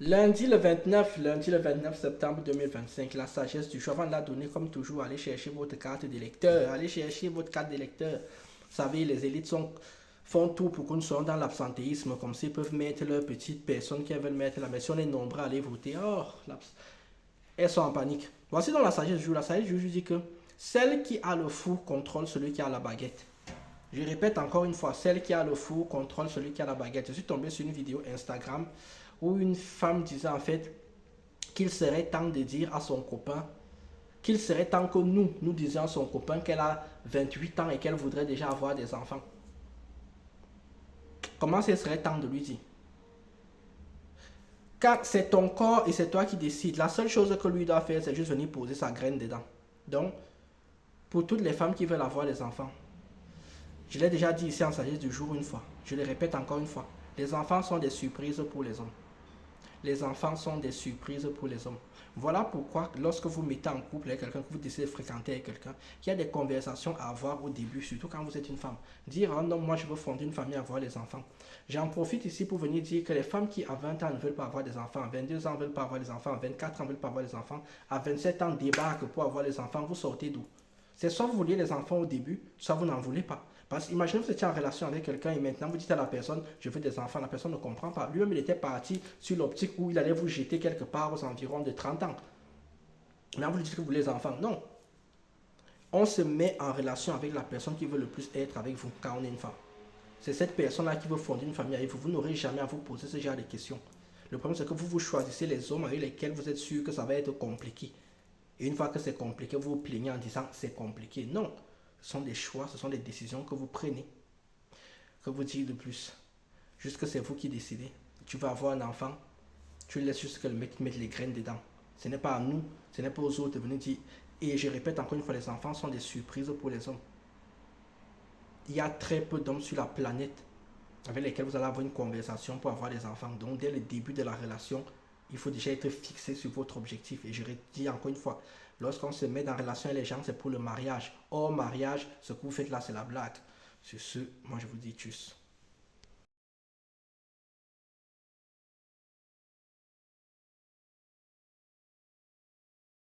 Lundi le 29 septembre 2025, la sagesse du jour. Avant de la donner, comme toujours, allez chercher votre carte d'électeur. Allez chercher votre carte d'électeur. Vous savez, les élites font tout pour que nous soyons dans l'absentéisme, comme s'ils peuvent mettre leurs petites personnes qu'elles veulent mettre là. Mais si on est nombreux à aller voter, oh, elles sont en panique. Voici donc la sagesse du jour. La sagesse du jour dit que celle qui a le four contrôle celui qui a la baguette. Je répète encore une fois, celle qui a le four contrôle celui qui a la baguette. Je suis tombé sur une vidéo Instagram où une femme disait en fait qu'il serait temps de dire à son copain, qu'il serait temps que nous disions à son copain qu'elle a 28 ans et qu'elle voudrait déjà avoir des enfants. Comment ce serait temps de lui dire? Car c'est ton corps et c'est toi qui décides. La seule chose que lui doit faire, c'est juste venir poser sa graine dedans. Donc, pour toutes les femmes qui veulent avoir des enfants, je l'ai déjà dit ici en sagesse du jour une fois, je le répète encore une fois, les enfants sont des surprises pour les hommes. Les enfants sont des surprises pour les hommes. Voilà pourquoi, lorsque vous mettez en couple avec quelqu'un, que vous décidez de fréquenter avec quelqu'un, il y a des conversations à avoir au début, surtout quand vous êtes une femme. Dire, oh non, moi je veux fonder une famille, avoir des enfants. J'en profite ici pour venir dire que les femmes qui à 20 ans ne veulent pas avoir des enfants, à 22 ans ne veulent pas avoir des enfants, à 24 ans ne veulent pas avoir des enfants, à 27 ans débarquent pour avoir des enfants, vous sortez d'où? C'est soit vous vouliez les enfants au début, soit vous n'en voulez pas. Parce que imaginez vous étiez en relation avec quelqu'un et maintenant vous dites à la personne, je veux des enfants, la personne ne comprend pas. Lui-même, il était parti sur l'optique où il allait vous jeter quelque part aux environs de 30 ans. Maintenant, vous lui dites que vous voulez des enfants. Non. On se met en relation avec la personne qui veut le plus être avec vous quand on est une femme. C'est cette personne-là qui veut fonder une famille avec vous. Vous n'aurez jamais à vous poser ce genre de questions. Le problème, c'est que vous choisissez les hommes avec lesquels vous êtes sûr que ça va être compliqué. Et une fois que c'est compliqué, vous vous plaignez en disant c'est compliqué. Non. Ce sont des choix, ce sont des décisions que vous prenez. Que vous dites de plus? Juste que c'est vous qui décidez. Tu vas avoir un enfant, tu laisses juste que le mec mette les graines dedans. Ce n'est pas à nous, ce n'est pas aux autres de venir dire. Et je répète encore une fois, les enfants sont des surprises pour les hommes. Il y a très peu d'hommes sur la planète avec lesquels vous allez avoir une conversation pour avoir des enfants. Donc dès le début de la relation, il faut déjà être fixé sur votre objectif. Et je redis encore une fois, lorsqu'on se met dans relation avec les gens, c'est pour le mariage. Hors mariage, ce que vous faites là, c'est la blague. Sur ce, moi je vous dis tchuss.